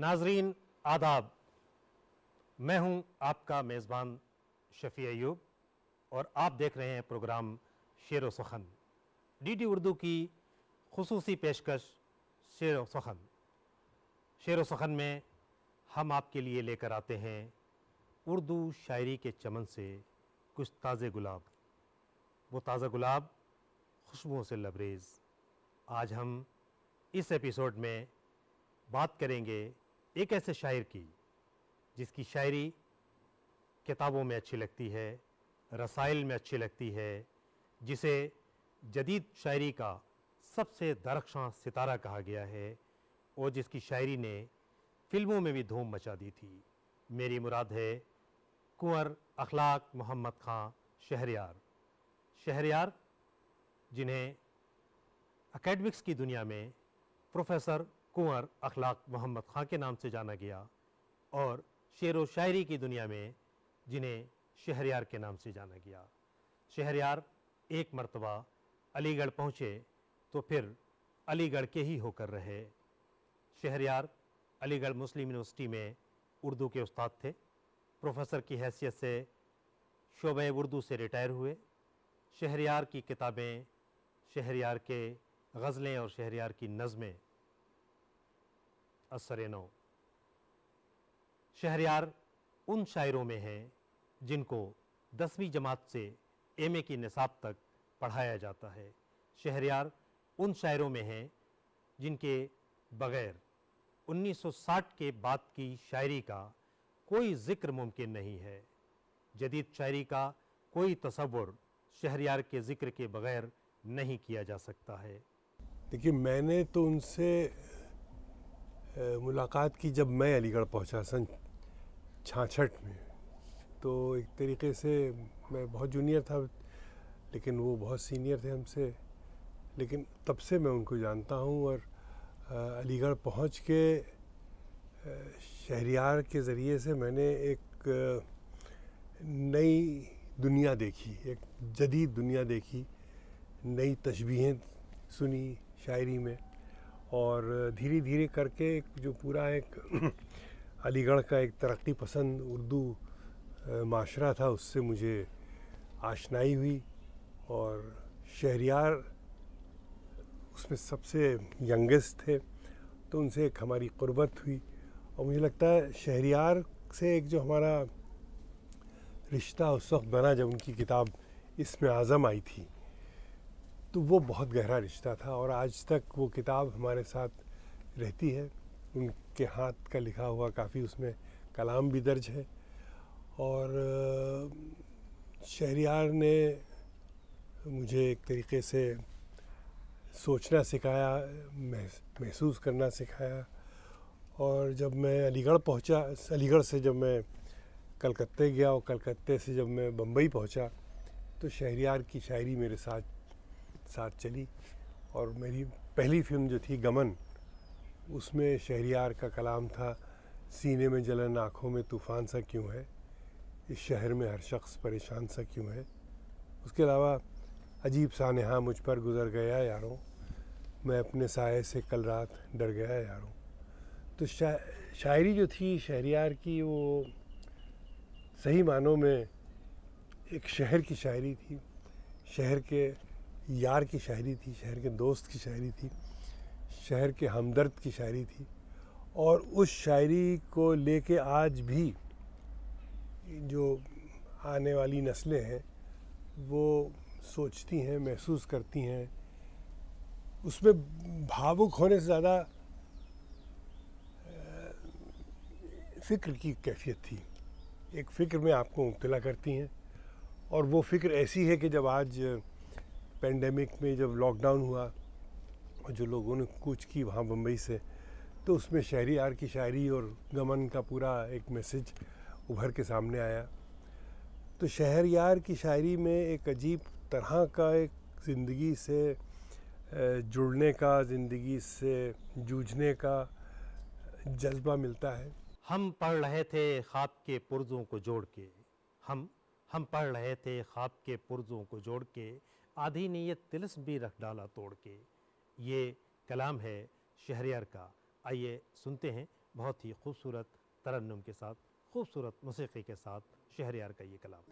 नाजरीन आदाब, मैं हूं आपका मेज़बान शफ़ी अयूब और आप देख रहे हैं प्रोग्राम शेर व सुखन, डीडी उर्दू की खुसूसी पेशकश शेर व सुखन। शेर व सुखन में हम आपके लिए लेकर आते हैं उर्दू शायरी के चमन से कुछ ताज़े गुलाब, वो ताज़ा गुलाब खुशबुओं से लबरेज़। आज हम इस एपिसोड में बात करेंगे एक ऐसे शायर की जिसकी शायरी किताबों में अच्छी लगती है, रसाइल में अच्छी लगती है, जिसे जदीद शायरी का सबसे दरख्शां सितारा कहा गया है और जिसकी शायरी ने फिल्मों में भी धूम मचा दी थी। मेरी मुराद है कुंवर अखलाक मोहम्मद खां शहरयार। शहरयार जिन्हें एकेडमिक्स की दुनिया में प्रोफेसर कुंवर अखलाक मोहम्मद खां के नाम से जाना गया और शेर व शायरी की दुनिया में जिन्हें शहरयार के नाम से जाना गया। शहरयार एक मर्तबा अलीगढ़ पहुँचे तो फिर अलीगढ़ के ही होकर रहे। शहरयार अलीगढ़ मुस्लिम यूनिवर्सिटी में उर्दू के उस्ताद थे। प्रोफेसर की हैसियत से शोबे उर्दू से रिटायर हुए। शहरयार की किताबें, शहरयार के गज़लें और शहरयार की नज़में असर-ए-नौ। शहरयार उन शायरों में हैं जिनको 10वीं जमात से एमए की निसाब तक पढ़ाया जाता है। शहरयार उन शायरों में हैं जिनके बग़ैर 1960 के बाद की शायरी का कोई ज़िक्र मुमकिन नहीं है। जदीद शायरी का कोई तसव्वुर शहरयार के ज़िक्र के बग़ैर नहीं किया जा सकता है। देखिए, मैंने तो उनसे मुलाकात की जब मैं अलीगढ़ पहुंचा सन 66 में। तो एक तरीके से मैं बहुत जूनियर था, लेकिन वो बहुत सीनियर थे हमसे। लेकिन तब से मैं उनको जानता हूँ और अलीगढ़ पहुँच के शहरयार के ज़रिए से मैंने एक नई दुनिया देखी, एक जदीद दुनिया देखी, नई तशबीहें सुनी शायरी में। और धीरे धीरे करके जो पूरा एक अलीगढ़ का एक तरक्की पसंद उर्दू माशरा था, उससे मुझे आशनाई हुई। और शहरयार उसमें सबसे यंगेस्ट थे, तो उनसे एक हमारी क़ुर्बत हुई। और मुझे लगता है शहरयार से एक जो हमारा रिश्ता उस वक्त बना जब उनकी किताब इसमें आज़म आई थी, तो वो बहुत गहरा रिश्ता था और आज तक वो किताब हमारे साथ रहती है। उनके हाथ का लिखा हुआ काफ़ी उसमें कलाम भी दर्ज है। और शहरयार ने मुझे एक तरीके से सोचना सिखाया, महसूस करना सिखाया। और जब मैं अलीगढ़ पहुंचा, अलीगढ़ से जब मैं कलकत्ते गया और कलकत्ते से जब मैं बम्बई पहुंचा, तो शहरयार की शायरी मेरे साथ चली। और मेरी पहली फिल्म जो थी गमन, उसमें शहरयार का कलाम था, सीने में जलन आँखों में तूफ़ान सा क्यों है, इस शहर में हर शख्स परेशान सा क्यों है। उसके अलावा अजीब सानेहा मुझ पर गुज़र गया यारों, मैं अपने साये से कल रात डर गया यारों। तो शायरी जो थी शहरयार की, वो सही मानों में एक शहर की शायरी थी, शहर के यार की शायरी थी, शहर के दोस्त की शायरी थी, शहर के हमदर्द की शायरी थी। और उस शायरी को लेके आज भी जो आने वाली नस्लें हैं वो सोचती हैं, महसूस करती हैं। उसमें भावुक होने से ज़्यादा फ़िक्र की कैफियत थी। एक फ़िक्र में आपको मुब्तला करती हैं। और वो फ़िक्र ऐसी है कि जब आज पेंडेमिक में जब लॉकडाउन हुआ और जो लोगों ने कूच की वहाँ बम्बई से, तो उसमें शहरयार की शायरी और गमन का पूरा एक मैसेज उभर के सामने आया। तो शहरयार की शायरी में एक अजीब तरह का एक ज़िंदगी से जुड़ने का, ज़िंदगी से जूझने का जज्बा मिलता है। हम पढ़ रहे थे ख्वाब के पुर्ज़ों को जोड़ के, हम पढ़ रहे थे ख्वाब के पुर्ज़ों को जोड़ के, आधी नीयत तिलिस भी रख डाला तोड़ के। ये कलाम है शहरयार का। आइए सुनते हैं बहुत ही खूबसूरत तरन्नुम के साथ, खूबसूरत मौसीक़ी के साथ शहरयार का ये कलाम।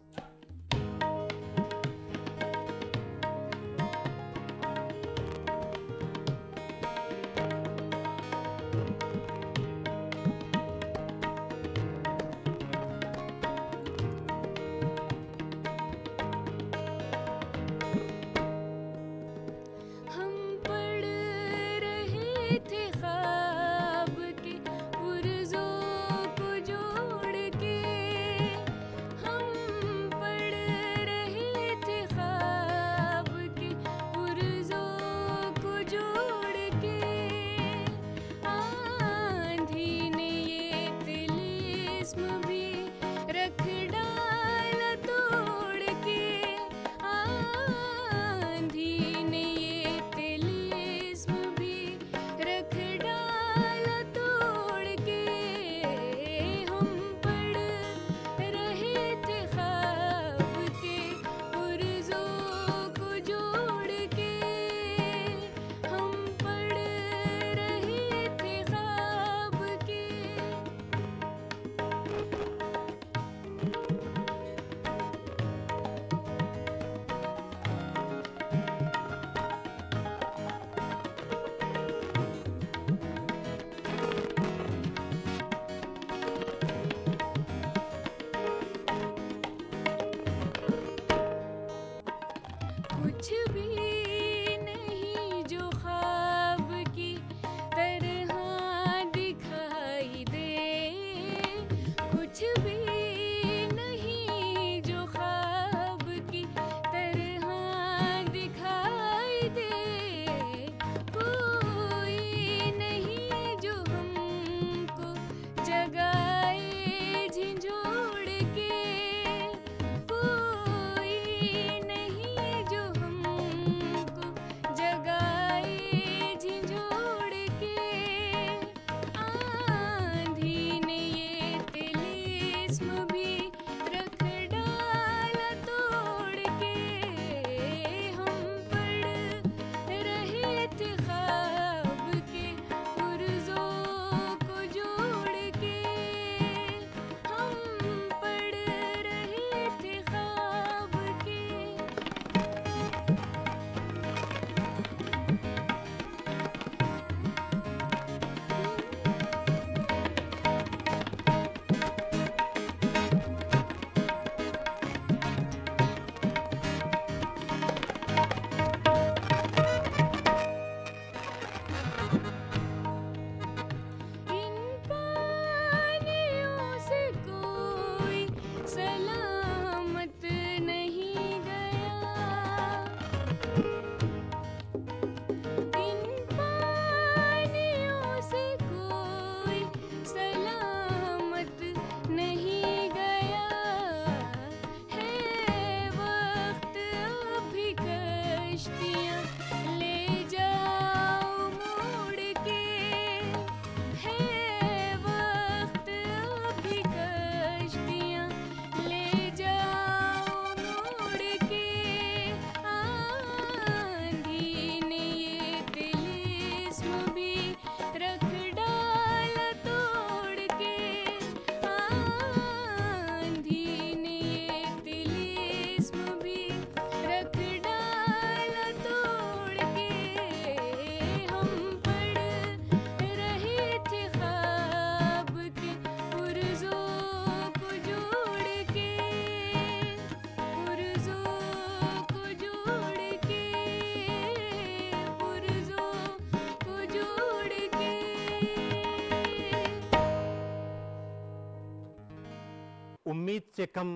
उम्मीद से कम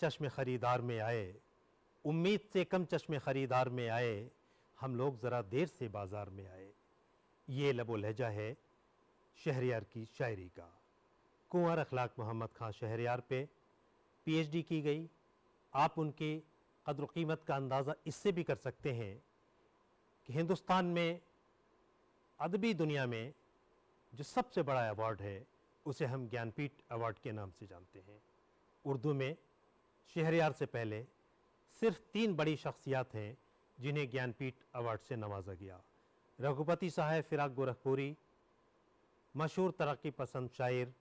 चश्मे ख़रीदार में आए, उम्मीद से कम चश्मे ख़रीदार में आए, हम लोग ज़रा देर से बाज़ार में आए। ये लबो लहजा है शहरयार की शायरी का। कुंवर अखलाक मोहम्मद खां शहरयार पे पीएचडी की गई। आप उनके क़द्र क़ीमत का अंदाज़ा इससे भी कर सकते हैं कि हिंदुस्तान में अदबी दुनिया में जो सबसे बड़ा अवार्ड है उसे हम ज्ञानपीठ अवार्ड के नाम से जानते हैं। उर्दू में शहरयार से पहले सिर्फ 3 बड़ी शख्सियात हैं जिन्हें ज्ञानपीठ अवार्ड से नवाजा गया। रघुपति साहब फिराक गोरखपुरी, मशहूर तरक्की पसंद शायर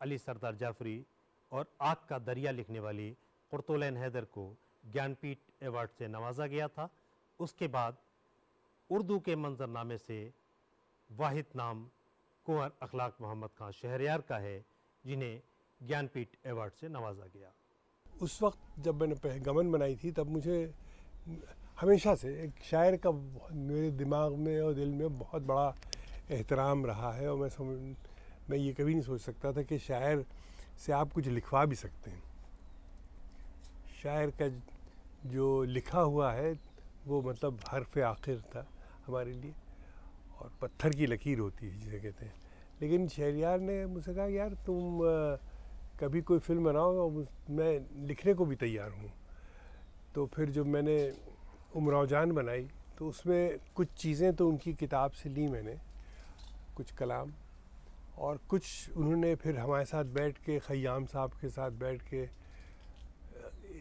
अली सरदार जाफरी और आग का दरिया लिखने वाली कुर्तुलैन हैदर को ज्ञानपीठ अवार्ड से नवाजा गया था। उसके बाद उर्दू के मंजरनामे से वाहिद नाम कुंवर अखलाक मोहम्मद खान शहरयार का है, जिन्हें ज्ञानपीठ अवार्ड से नवाजा गया। उस वक्त जब मैंने गमन बनाई थी तब मुझे हमेशा से एक शायर का मेरे दिमाग में और दिल में बहुत बड़ा एहतराम रहा है, और मैं ये कभी नहीं सोच सकता था कि शायर से आप कुछ लिखवा भी सकते हैं। शायर का जो लिखा हुआ है वो मतलब हर्फ आखिर था हमारे लिए, और पत्थर की लकीर होती है जिसे कहते हैं। लेकिन शहरयार ने मुझसे कहा यार तुम कभी कोई फिल्म बनाओ और मैं लिखने को भी तैयार हूँ। तो फिर जब मैंने उमराव जान बनाई तो उसमें कुछ चीज़ें तो उनकी किताब से ली मैंने, कुछ कलाम, और कुछ उन्होंने फिर हमारे साथ बैठ के, खय्याम साहब के साथ बैठ के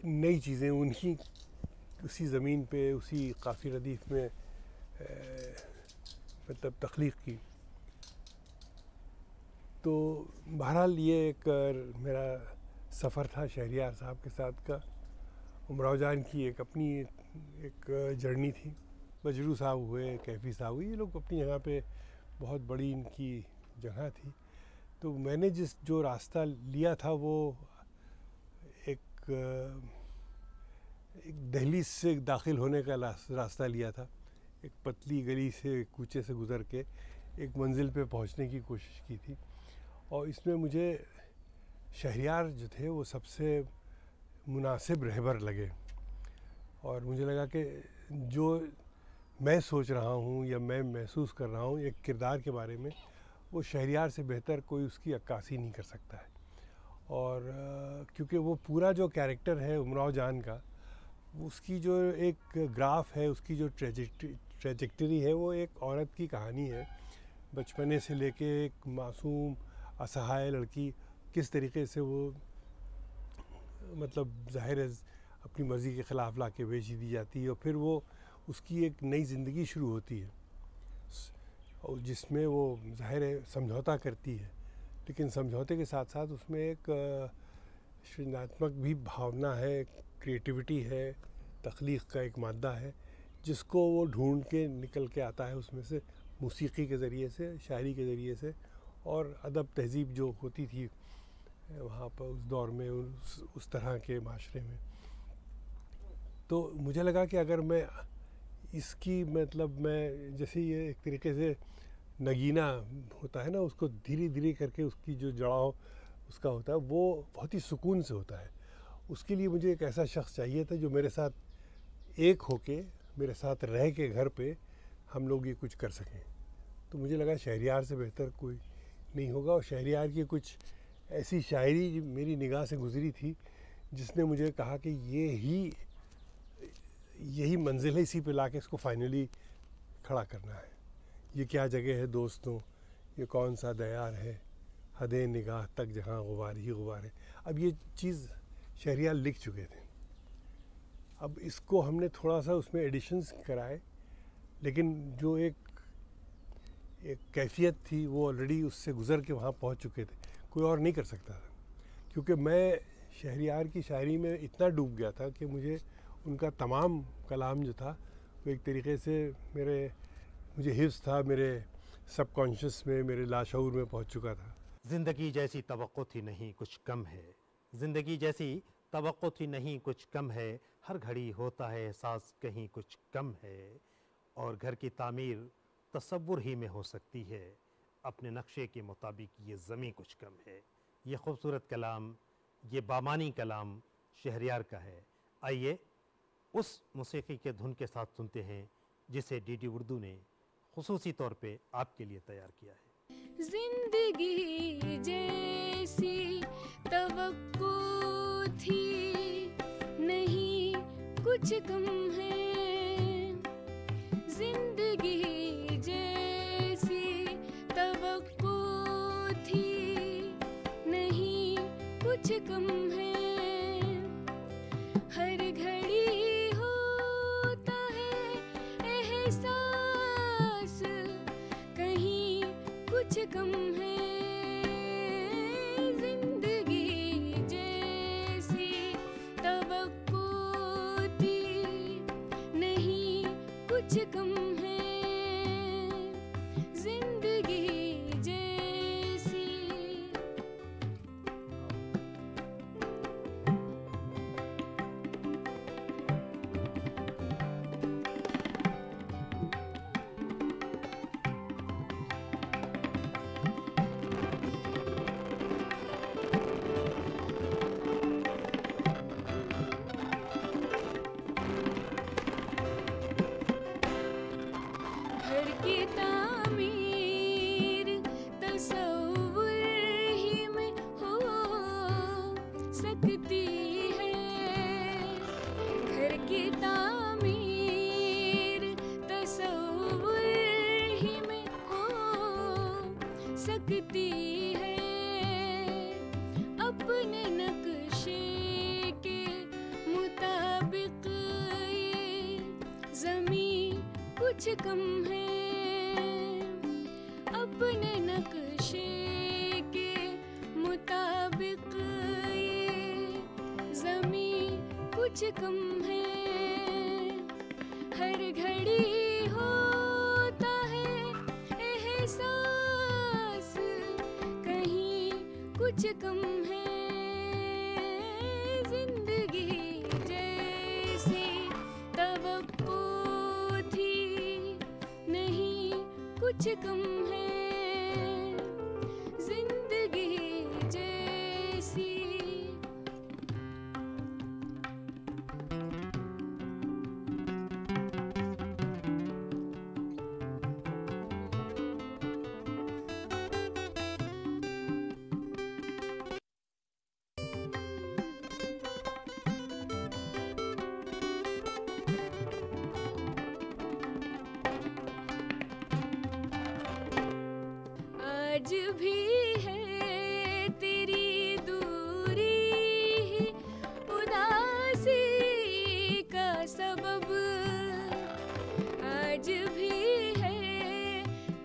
नई चीज़ें उनकी उसी ज़मीन पे उसी काफ़ी रदीफ़ में मतलब तख्लीक़ की। तो बहरहाल ये एक मेरा सफ़र था शहरयार साहब के साथ का। उमराव जान की एक अपनी एक जर्नी थी। बजरू साहब हुए, कैफ़ी साहब हुए, ये लोग अपनी जगह पे बहुत बड़ी इनकी जगह थी। तो मैंने जो रास्ता लिया था वो एक दहलीज से दाखिल होने का रास्ता लिया था। एक पतली गली से, कूचे से गुज़र के एक मंजिल पे पहुंचने की कोशिश की थी, और इसमें मुझे शहरयार जो थे वो सबसे मुनासिब रहबर लगे। और मुझे लगा कि जो मैं सोच रहा हूँ या मैं महसूस कर रहा हूँ एक किरदार के बारे में, वो शहरयार से बेहतर कोई उसकी अक्कासी नहीं कर सकता है। और क्योंकि वो पूरा जो कैरेक्टर है उमराव जान का, उसकी जो एक ग्राफ है, उसकी जो ट्रेजेक्टरी है, वो एक औरत की कहानी है। बचपने से लेके एक मासूम असहाय लड़की किस तरीके से वो मतलब ज़ाहिर है अपनी मर्ज़ी के ख़िलाफ़ ला के बेच दी जाती है, और फिर वो उसकी एक नई ज़िंदगी शुरू होती है, और जिसमें वो ज़ाहिर है समझौता करती है, लेकिन समझौते के साथ साथ उसमें एक सृजनात्मक भी भावना है, क्रिएटिविटी है, तख्लीक़ का एक मादा है, जिसको वो ढूंढ के निकल के आता है उसमें से, मौसीक़ी के ज़रिए से, शायरी के ज़रिए से, और अदब तहज़ीब जो होती थी वहाँ पर उस दौर में, उस तरह के माशरे में। तो मुझे लगा कि अगर मैं इसकी मतलब मैं जैसे ये एक तरीके से नगीना होता है ना, उसको धीरे धीरे करके उसकी जो जड़ाव उसका होता है वो बहुत ही सुकून से होता है। उसके लिए मुझे एक ऐसा शख्स चाहिए था जो मेरे साथ एक होके, मेरे साथ रह के घर पे हम लोग ये कुछ कर सकें। तो मुझे लगा शहरयार से बेहतर कोई नहीं होगा, और शहरयार की कुछ ऐसी शायरी मेरी निगाह से गुज़री थी जिसने मुझे कहा कि यही मंजिल है, इसी पे लाके इसको फाइनली खड़ा करना है। ये क्या जगह है दोस्तों, ये कौन सा दयार है, हदे निगाह तक जहाँ गुबार ही गुबार है। अब ये चीज़ शहरयार लिख चुके थे, अब इसको हमने थोड़ा सा उसमें एडिशंस कराए, लेकिन जो एक कैफियत थी वो ऑलरेडी उससे गुज़र के वहाँ पहुँच चुके थे, कोई और नहीं कर सकता था। क्योंकि मैं शहरयार की शायरी में इतना डूब गया था कि मुझे उनका तमाम कलाम जो था वो एक तरीके से मुझे हिफ्ज़ था, मेरे सबकॉन्शियस में, मेरे लाशऊर में पहुँच चुका था। ज़िंदगी जैसी तवक्को थी नहीं कुछ कम है, ज़िंदगी जैसी तवक्को थी नहीं कुछ कम है, हर घड़ी होता है एहसास कहीं कुछ कम है, और घर की तामीर तसव्वुर ही में हो सकती है, अपने नक्शे के मुताबिक ये ज़मीं कुछ कम है। ये खूबसूरत कलाम, ये बामानी कलाम शहरयार का है। आइए उस मौसीक़ी के धुन के साथ सुनते हैं जिसे डीडी उर्दू ने खुसूसी तौर पे आपके लिए तैयार किया है। जिंदगी जैसी तवक्को थी नहीं कुछ कम है, जिंदगी जैसी तवक्को थी नहीं कुछ कम है, हर घड़ी होता है एहसास कहीं कुछ कम है, की तामीर तसव्वुर ही में हो सकती है। घर की तामीर तसव्वुर ही में हो सकती है। अपने नक्शे के मुताबिक ये ज़मीं कुछ कम है। अपने नक्शे के मुताबिक ये ज़मीं कुछ कम है। हर घड़ी होता है एहसास कहीं कुछ कम है। जिंदगी जैसी तवक्को थी नहीं कुछ कम है। जिंदगी जैसी आज भी है तेरी दूरी ही उदासी का सबब। आज भी है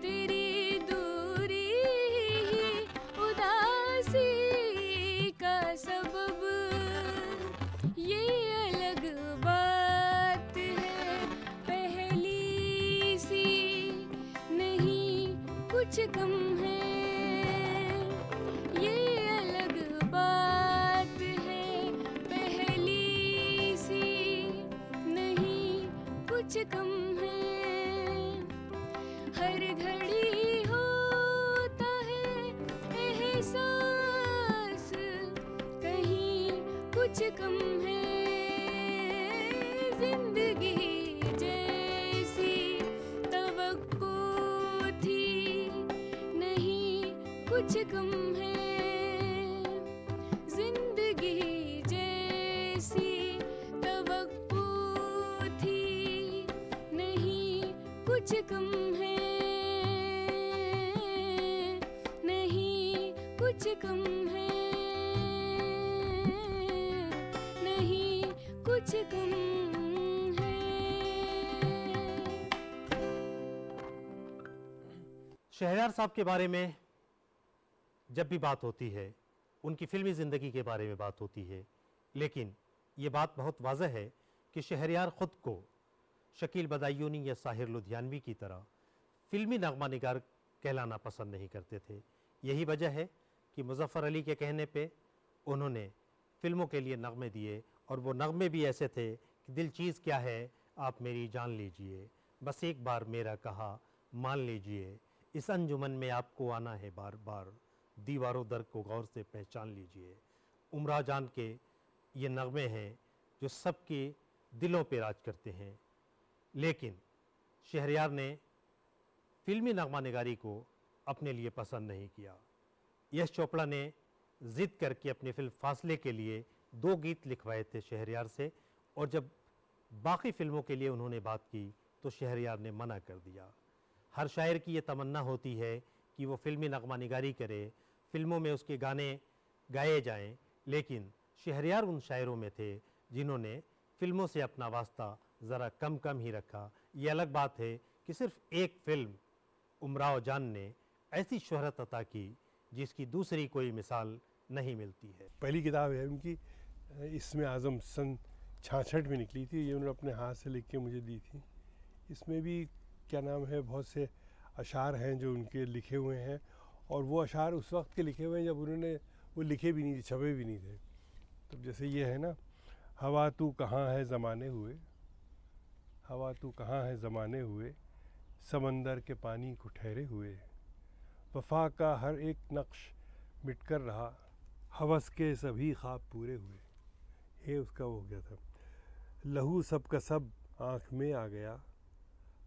तेरी दूरी ही उदासी का सबब। ये अलग बात है पहली सी नहीं कुछ कम है। ये अलग बात है पहली सी नहीं कुछ कम है। हर घड़ी होता है एहसास कहीं कुछ कम है। जिंदगी जैसी तवक्को थी नहीं कुछ कम है। जिंदगी जैसी तवक्को थी नहीं कुछ कम है। नहीं कुछ कम है। नहीं कुछ कम है। शहरयार साहब के बारे में जब भी बात होती है, उनकी फिल्मी ज़िंदगी के बारे में बात होती है, लेकिन ये बात बहुत वाज़ह है कि शहरयार ख़ुद को शकील बदायूनी या साहिर लुधियानवी की तरह फिल्मी नगमा निगार कहलाना पसंद नहीं करते थे। यही वजह है कि मुज़फ़्फ़र अली के कहने पे उन्होंने फ़िल्मों के लिए नगमे दिए, और वो नगमे भी ऐसे थे कि दिल चीज़ क्या है आप मेरी जान लीजिए, बस एक बार मेरा कहा मान लीजिए, इस अंजुमन में आपको आना है बार बार, दीवारों दर को गौर से पहचान लीजिए। उमरा जान के ये नगमे हैं जो सबके दिलों पे राज करते हैं। लेकिन शहरयार ने फिल्मी नगमा निगारी को अपने लिए पसंद नहीं किया। यश चोपड़ा ने ज़िद करके अपनी फिल्म फासले के लिए 2 गीत लिखवाए थे शहरयार से, और जब बाकी फिल्मों के लिए उन्होंने बात की तो शहरयार ने मना कर दिया। हर शायर की ये तमन्ना होती है कि वो फिल्मी नगमा निगारी करे, फिल्मों में उसके गाने गाए जाएं, लेकिन शहरयार उन शायरों में थे जिन्होंने फिल्मों से अपना वास्ता ज़रा कम कम ही रखा। ये अलग बात है कि सिर्फ एक फिल्म उमराव जान ने ऐसी शोहरत अता की जिसकी दूसरी कोई मिसाल नहीं मिलती है। पहली किताब है उनकी, इसमें आज़म सन 66 में निकली थी। ये उन्होंने अपने हाथ से लिख के मुझे दी थी। इसमें भी क्या नाम है बहुत से अशार हैं जो उनके लिखे हुए हैं, और वो अशार उस वक्त के लिखे हुए हैं जब उन्होंने वो लिखे भी नहीं थे, छपे भी नहीं थे। तो जैसे ये है ना, हवा तू कहाँ है ज़माने हुए, हवा तू कहाँ है ज़माने हुए, समंदर के पानी को ठहरे हुए, वफा का हर एक नक्श मिट कर रहा, हवस के सभी ख्वाब पूरे हुए। ये उसका वो हो गया था। लहू सब का सब आँख में आ गया,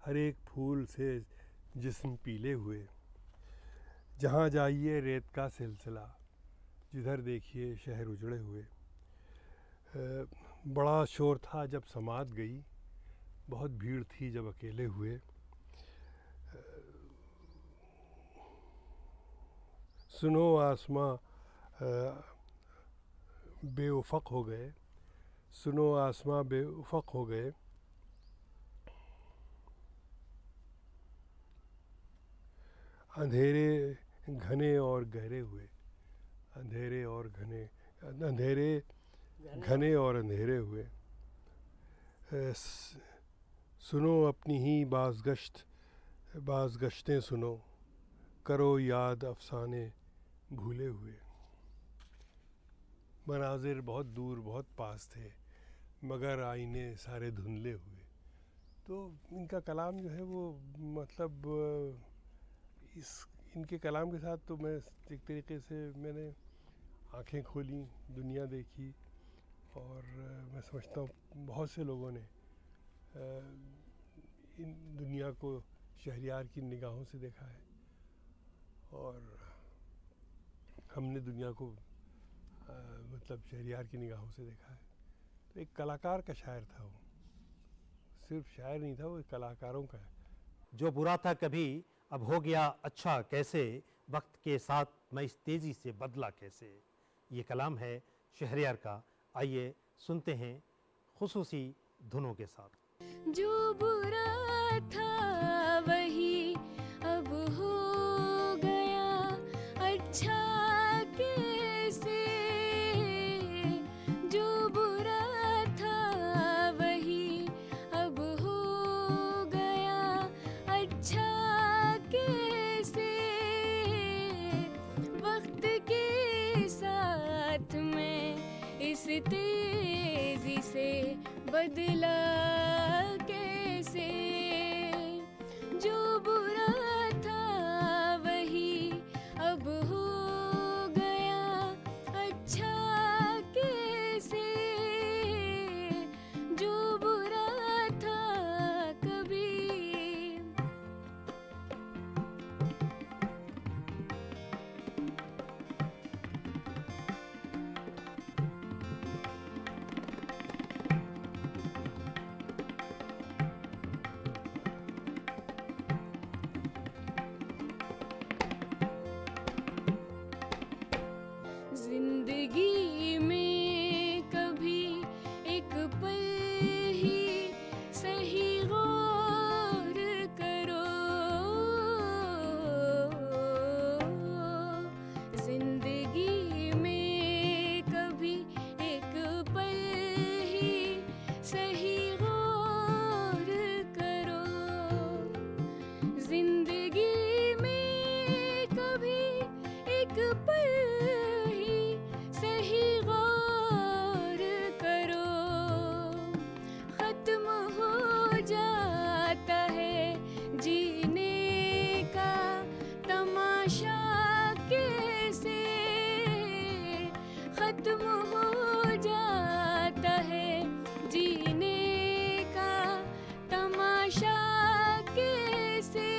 हर एक फूल से जिस्म पीले हुए, जहाँ जाइए रेत का सिलसिला, जिधर देखिए शहर उजड़े हुए। बड़ा शोर था जब समात गई, बहुत भीड़ थी जब अकेले हुए। सुनो आसमां बेउफ़क़ हो गए, सुनो आसमां बेउफ़क़ हो गए। अंधेरे घने और गहरे हुए, अंधेरे और घने, अंधेरे घने और अंधेरे हुए। सुनो अपनी ही बाज़गश्तें सुनो, करो याद अफ़साने भूले हुए। मनाज़िर बहुत दूर बहुत पास थे, मगर आईने सारे धुंधले हुए। तो इनका कलाम जो है वो मतलब इनके कलाम के साथ तो मैं एक तरीके से मैंने आँखें खोली, दुनिया देखी, और मैं समझता हूँ बहुत से लोगों ने इन दुनिया को शहरयार की निगाहों से देखा है, और हमने दुनिया को मतलब शहरयार की निगाहों से देखा है। तो एक कलाकार का शायर था वो, सिर्फ शायर नहीं था, वो एक कलाकारों का है। जो बुरा था कभी अब हो गया अच्छा कैसे, वक्त के साथ मैं इस तेज़ी से बदला कैसे। ये कलाम है शहरयार का। आइए सुनते हैं खुसूसी धुनों के साथ। जो बुरा था वही अब हो गया अच्छा कैसे, जो बुरा था वही अब हो गया अच्छा कैसे। वक्त के साथ में इस तेजी से बदला कैसे, जो बुरा था वही अब हो गया अच्छा कैसे, जो बुरा था कभी। जिंदगी में कभी एक पल ही सही गौर करो, जिंदगी में कभी एक पल ही सही गौर करो, जिंदगी में कभी एक पल सही गौर करो। खत्म हो जाता है जीने का तमाशा कैसे, खत्म हो जाता है जीने का तमाशा कैसे,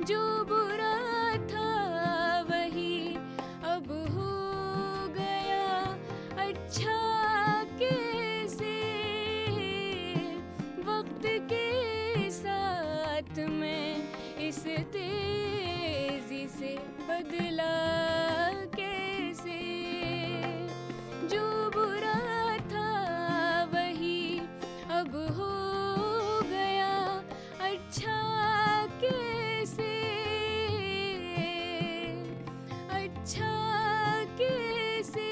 जो बुरा था वही अब हो गया अच्छा कैसे। वक्त के साथ में इस तेजी से बदला कैसे, जो बुरा था वही अब हो गया अच्छा कैसे, अच्छा कैसे,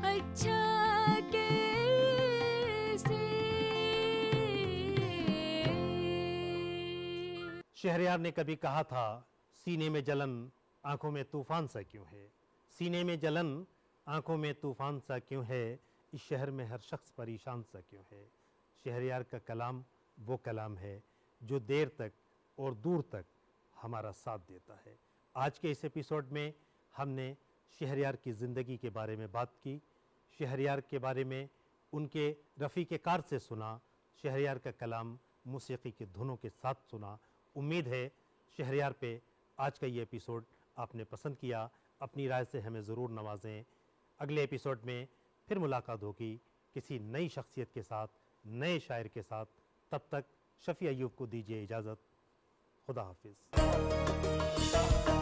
अच्छा कैसे। शहरयार ने कभी कहा था, सीने में जलन आंखों में तूफान सा क्यों है, सीने में जलन आंखों में तूफान सा क्यों है, इस शहर में हर शख्स परेशान सा क्यों है। शहरयार का कलाम वो कलाम है जो देर तक और दूर तक हमारा साथ देता है। आज के इस एपिसोड में हमने शहरयार की ज़िंदगी के बारे में बात की, शहरयार के बारे में उनके रफ़ीक़े कार से सुना, शहरयार का कलाम मौसीकी की धुनों के साथ सुना। उम्मीद है शहरयार पे आज का ये एपिसोड आपने पसंद किया। अपनी राय से हमें ज़रूर नवाजें। अगले एपिसोड में फिर मुलाकात होगी किसी नई शख्सियत के साथ, नए शायर के साथ। तब तक शफ़ी अय्यूब को दीजिए इजाज़त। खुदा हाफिज़।